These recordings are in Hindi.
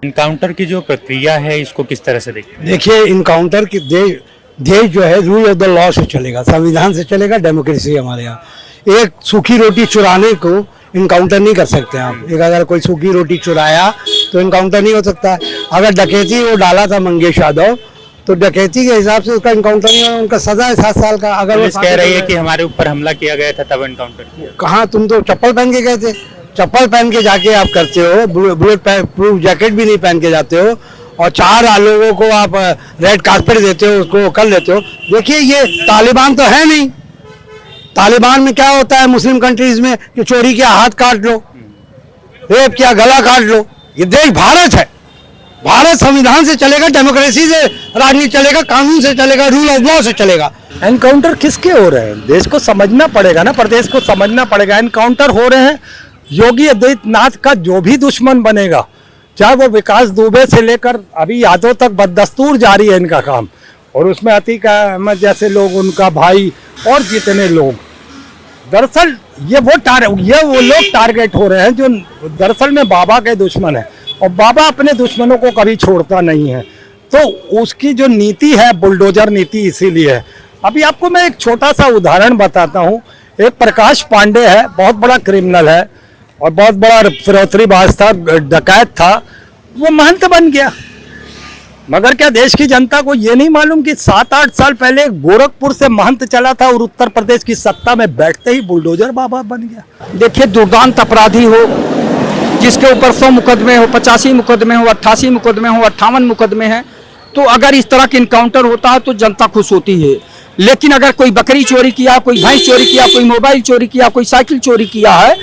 इनकाउंटर की जो प्रक्रिया है इसको किस तरह से देखते हैं? देखिए, इनकाउंटर की देश जो है रूल ऑफ द लॉ से चलेगा, संविधान से चलेगा, डेमोक्रेसी है हमारे यहाँ। एक सूखी रोटी चुराने को इनकाउंटर नहीं कर सकते आप। एक अगर कोई सूखी रोटी चुराया तो इनकाउंटर नहीं हो सकता। अगर डकैती वो डाला था मंगेश यादव तो डकैती के हिसाब से उसका इनकाउंटर नहीं होगा, उनका सजा है 7 साल का। अगर वो कह रही है कि हमारे ऊपर हमला किया गया था तब इनकाउंटर किया। कहाँ, तुम तो चप्पल पहन के गए थे। चप्पल पहन के जाके आप करते हो, बुलेट प्रूफ जैकेट भी नहीं पहन के जाते हो, और 4 लोगों को आप रेड कार्पेट देते हो, उसको कर लेते हो। देखिए, ये तालिबान तो है नहीं। तालिबान में क्या होता है मुस्लिम कंट्रीज में कि चोरी किया हाथ काट लो, रेप किया गला काट लो। ये देश भारत है। भारत संविधान से चलेगा, डेमोक्रेसी से राजनीति चलेगा, कानून से चलेगा, रूल ऑफ लॉ से चलेगा। एनकाउंटर किसके हो रहे हैं? देश को समझना पड़ेगा ना, प्रदेश को समझना पड़ेगा। एनकाउंटर हो रहे हैं योगी आदित्यनाथ का जो भी दुश्मन बनेगा, चाहे वो विकास दुबे से लेकर अभी यादव तक, बददस्तूर जारी है इनका काम। और उसमें अतीक अहमद जैसे लोग, उनका भाई और जितने लोग, दरअसल ये वो लोग टारगेट हो रहे हैं जो दरअसल में बाबा के दुश्मन है। और बाबा अपने दुश्मनों को कभी छोड़ता नहीं है। तो उसकी जो नीति है बुलडोजर नीति इसीलिए है। अभी आपको मैं एक छोटा सा उदाहरण बताता हूँ। एक प्रकाश पांडे है, बहुत बड़ा क्रिमिनल है और बहुत बड़ा फिरौतरीबाज था, डकैत था, वो महंत बन गया। मगर क्या देश की जनता को ये नहीं मालूम कि 7-8 साल पहले गोरखपुर से महंत चला था और उत्तर प्रदेश की सत्ता में बैठते ही बुलडोजर बाबा बन गया। देखिए, दुर्दांत अपराधी हो, जिसके ऊपर 100 मुकदमे हो, 85 मुकदमे हो, 88 मुकदमे हो, 58 मुकदमे हैं, तो अगर इस तरह के इनकाउंटर होता है तो जनता खुश होती है। लेकिन अगर कोई बकरी चोरी किया, कोई भैंस चोरी किया, कोई मोबाइल चोरी किया, कोई साइकिल चोरी किया है,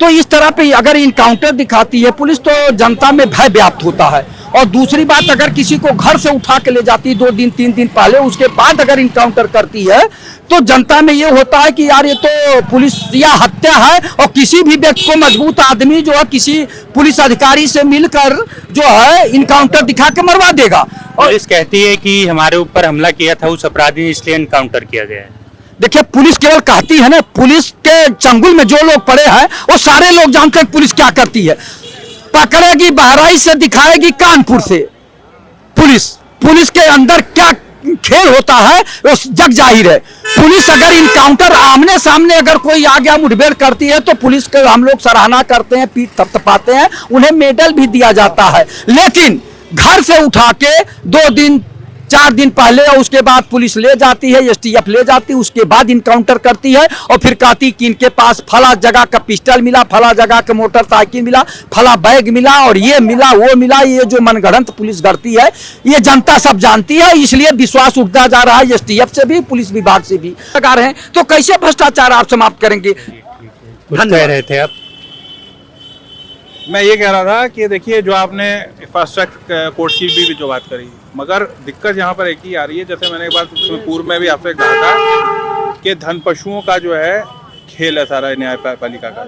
तो इस तरह पे अगर इनकाउंटर दिखाती है पुलिस तो जनता में भय व्याप्त होता है। और दूसरी बात, अगर किसी को घर से उठा के ले जाती है 2 दिन 3 दिन पहले, उसके बाद अगर इनकाउंटर करती है तो जनता में ये होता है कि यार ये तो पुलिस या हत्या है। और किसी भी व्यक्ति को, मजबूत आदमी जो है, किसी पुलिस अधिकारी से मिलकर जो है इनकाउंटर दिखा के मरवा देगा। और पुलिस कहती है कि हमारे ऊपर हमला किया था उस अपराधी ने, इसलिए इनकाउंटर किया गया है। देखिए, पुलिस केवल कहती है ना, पुलिस के चंगुल में जो लोग पड़े हैं वो सारे लोग जानते हैं पुलिस क्या करती है। पकड़ेगी बहराइच से, दिखाएगी कानपुर से। पुलिस के अंदर क्या खेल होता है वो जग जाहिर है। पुलिस अगर इनकाउंटर आमने सामने अगर कोई आ गया, मुठभेड़ करती है, तो पुलिस के हम लोग सराहना करते हैं, पीठ थपथपाते हैं, उन्हें मेडल भी दिया जाता है। लेकिन घर से उठा के 2 दिन 4 दिन पहले और उसके बाद पुलिस ले जाती है, एसटीएफ ले जाती है, उसके बाद इनकाउंटर करती है और फिर कहती कि इनके पास फला जगह का पिस्टल मिला, फला जगह का मोटरसाइकिल मिला, फला बैग मिला और ये मिला वो मिला। ये जो मनगढ़ंत पुलिस करती है ये जनता सब जानती है, इसलिए विश्वास उठता जा रहा है एसटीएफ से भी, पुलिस विभाग से भी लगा रहे हैं। तो कैसे भ्रष्टाचार आप समाप्त करेंगे? कुछ कह रहे थे आप? मैं ये कह रहा था कि देखिए, जो आपने फास्ट ट्रैक कोर्ट की भी जो बात करी, मगर दिक्कत यहाँ पर एक ही आ रही है। जैसे मैंने एक बार पूर्व में भी आपसे कहा था कि धन पशुओं का जो है खेल है सारा न्यायपालिका का।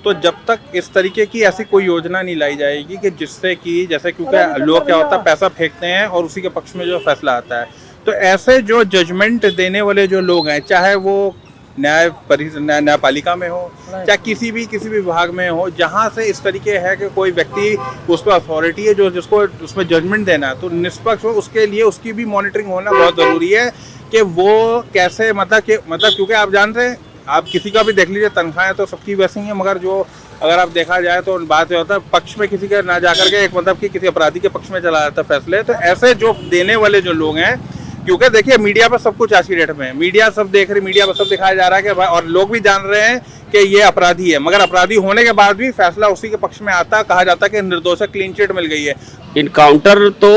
तो जब तक इस तरीके की ऐसी कोई योजना नहीं लाई जाएगी कि जिससे कि जैसे, क्योंकि लोग क्या होता है पैसा फेंकते हैं और उसी के पक्ष में जो फैसला आता है, तो ऐसे जो जजमेंट देने वाले जो लोग हैं, चाहे वो न्यायपालिका में हो, चाहे किसी भी विभाग में हो, जहाँ से इस तरीके है कि कोई व्यक्ति उस पर अथॉरिटी है जो जिसको उसमें जजमेंट देना है, तो निष्पक्ष हो, उसके लिए उसकी भी मॉनिटरिंग होना बहुत ज़रूरी है कि वो कैसे, मतलब क्योंकि आप जान रहे हैं, आप किसी का भी देख लीजिए, तनख्वाहें तो सबकी वैसी ही हैं, मगर जो अगर आप देखा जाए तो बात ये होता है पक्ष में किसी के ना जाकर के एक मतलब कि किसी अपराधी के पक्ष में चला जाता है फैसले। तो ऐसे जो देने वाले जो लोग हैं, क्योंकि देखिए मीडिया पर सब कुछ आज की डेट में है, मीडिया सब देख रही, मीडिया पर सब दिखाया जा रहा है कि भाई, और लोग भी जान रहे हैं कि ये अपराधी है, मगर अपराधी होने के बाद भी फैसला उसी के पक्ष में आता, कहा जाता है कि निर्दोष क्लीन चिट मिल गई है। इनकाउंटर तो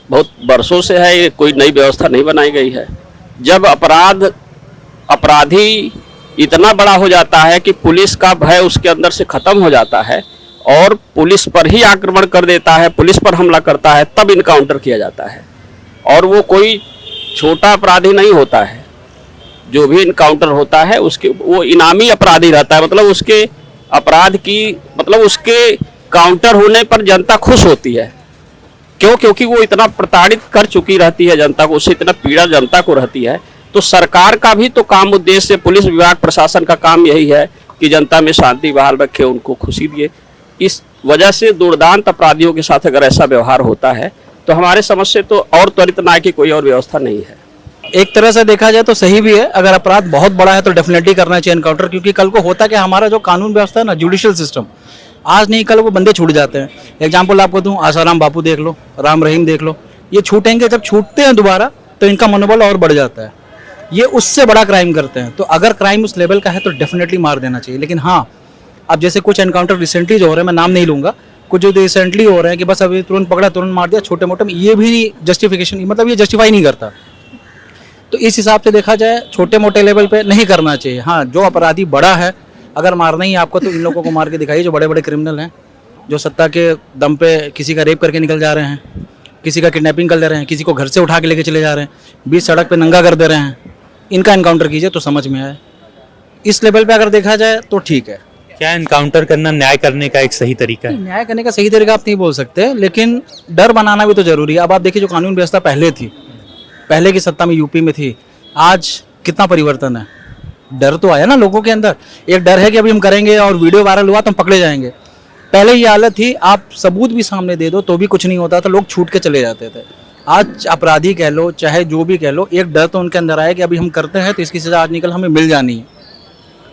बहुत बरसों से है, ये कोई नई व्यवस्था नहीं बनाई गई है। जब अपराधी इतना बड़ा हो जाता है कि पुलिस का भय उसके अंदर से खत्म हो जाता है और पुलिस पर ही आक्रमण कर देता है, पुलिस पर हमला करता है, तब इनकाउंटर किया जाता है। और वो कोई छोटा अपराधी नहीं होता है, जो भी इनकाउंटर होता है उसके वो इनामी अपराधी रहता है। मतलब उसके अपराध की, मतलब उसके काउंटर होने पर जनता खुश होती है। क्यों? क्योंकि वो इतना प्रताड़ित कर चुकी रहती है जनता को, उससे इतना पीड़ा जनता को रहती है। तो सरकार का भी तो काम, उद्देश्य, पुलिस विभाग प्रशासन का काम यही है कि जनता में शांति बहाल रखे, उनको खुशी दिए। इस वजह से दुर्दांत अपराधियों के साथ अगर ऐसा व्यवहार होता है तो हमारे समझ से तो और त्वरित न्याय की कोई और व्यवस्था नहीं है। एक तरह से देखा जाए तो सही भी है, अगर अपराध बहुत बड़ा है तो डेफिनेटली करना चाहिए एनकाउंटर, क्योंकि कल को होता क्या, हमारा जो कानून व्यवस्था है ना, जुडिशियल सिस्टम, आज नहीं कल वो बंदे छूट जाते हैं। एग्जाम्पल आपको दूं, आसाराम बापू देख लो, राम रहीम देख लो, ये छूटेंगे, जब छूटते हैं दोबारा तो इनका मनोबल और बढ़ जाता है, ये उससे बड़ा क्राइम करते हैं। तो अगर क्राइम उस लेवल का है तो डेफिनेटली मार देना चाहिए। लेकिन हाँ, अब जैसे कुछ एनकाउंटर रिसेंटली जो हो रहे हैं, मैं नाम नहीं लूंगा, कुछ जो रिसेंटली हो रहे हैं कि बस अभी तुरंत पकड़ा तुरंत मार दिया, छोटे मोटे, ये भी जस्टिफिकेशन, मतलब ये जस्टिफाई नहीं करता। तो इस हिसाब से देखा जाए छोटे मोटे लेवल पे नहीं करना चाहिए। हाँ, जो अपराधी बड़ा है, अगर मारना ही आपको तो इन लोगों को मार के दिखाइए जो बड़े बड़े क्रिमिनल हैं, जो सत्ता के दम पे किसी का रेप करके निकल जा रहे हैं, किसी का किडनैपिंग कर ले रहे हैं, किसी को घर से उठा के लेके चले जा रहे हैं, बीच सड़क पे नंगा कर दे रहे हैं, इनका एनकाउंटर कीजिए तो समझ में आए। इस लेवल पे अगर देखा जाए तो ठीक है। क्या एनकाउंटर करना न्याय करने का एक सही तरीका है? न्याय करने का सही तरीका आप नहीं बोल सकते, लेकिन डर बनाना भी तो जरूरी है। अब आप देखिए, जो कानून व्यवस्था पहले थी, पहले की सत्ता में यूपी में थी, आज कितना परिवर्तन है। डर तो आया ना लोगों के अंदर, एक डर है कि अभी हम करेंगे और वीडियो वायरल हुआ तो हम पकड़े जाएंगे। पहले ये हालत थी, आप सबूत भी सामने दे दो तो भी कुछ नहीं होता था, लोग छूट के चले जाते थे। आज अपराधी कह लो चाहे जो भी कह लो, एक डर तो उनके अंदर आया कि अभी हम करते हैं तो इसकी सजा आज निकल हमें मिल जानी है।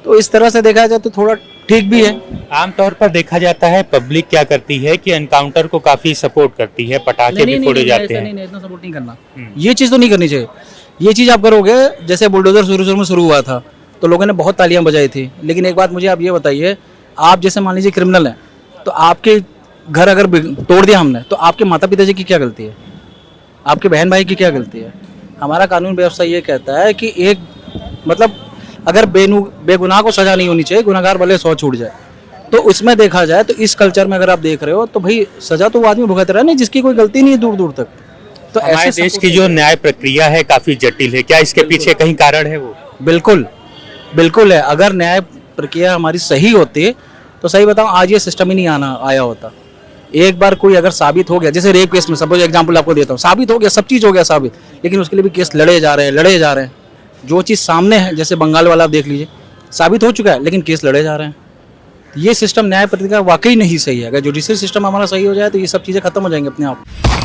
तो इस तरह से देखा जाए तो थोड़ा ठीक भी है। आमतौर पर देखा जाता है पब्लिक क्या करती है कि एनकाउंटर को काफी सपोर्ट करती है, पटाखे भी फोड़े जाते हैं। नहीं, इतना सपोर्ट नहीं करना, ये चीज़ तो नहीं करनी चाहिए। ये चीज़ आप करोगे, जैसे बुलडोजर शुरू में शुरू हुआ था तो लोगों ने बहुत तालियां बजाई थी, लेकिन एक बात मुझे आप ये बताइए, आप जैसे मान लीजिए क्रिमिनल हैं, तो आपके घर अगर तोड़ दिया हमने तो आपके माता पिता जी की क्या गलती है, आपके बहन भाई की क्या गलती है? हमारा कानून व्यवस्था ये कहता है कि एक मतलब अगर बेगुनाह को सजा नहीं होनी चाहिए, गुनहगार भले 100 छूट जाए। तो उसमें देखा जाए तो इस कल्चर में अगर आप देख रहे हो तो भाई सजा तो वो आदमी भुगत रहा है नहीं जिसकी कोई गलती नहीं है दूर दूर तक। तो हमारे ऐसे देश की जो न्याय प्रक्रिया है काफी जटिल है, क्या इसके पीछे कहीं कारण है? वो बिल्कुल बिल्कुल है। अगर न्याय प्रक्रिया हमारी सही होती तो सही बताऊं आज ये सिस्टम ही नहीं आया होता। एक बार कोई अगर साबित हो गया, जैसे रेप केस में सपोज एग्जांपल आपको देता हूँ, साबित हो गया, सब चीज़ हो गया साबित, लेकिन उसके लिए भी केस लड़े जा रहे हैं। जो चीज़ सामने है, जैसे बंगाल वाला आप देख लीजिए, साबित हो चुका है लेकिन केस लड़े जा रहे हैं। ये सिस्टम न्याय प्रक्रिया वाकई नहीं सही है। अगर जुडिशियल सिस्टम हमारा सही हो जाए तो ये सब चीज़ें खत्म हो जाएंगी अपने आप।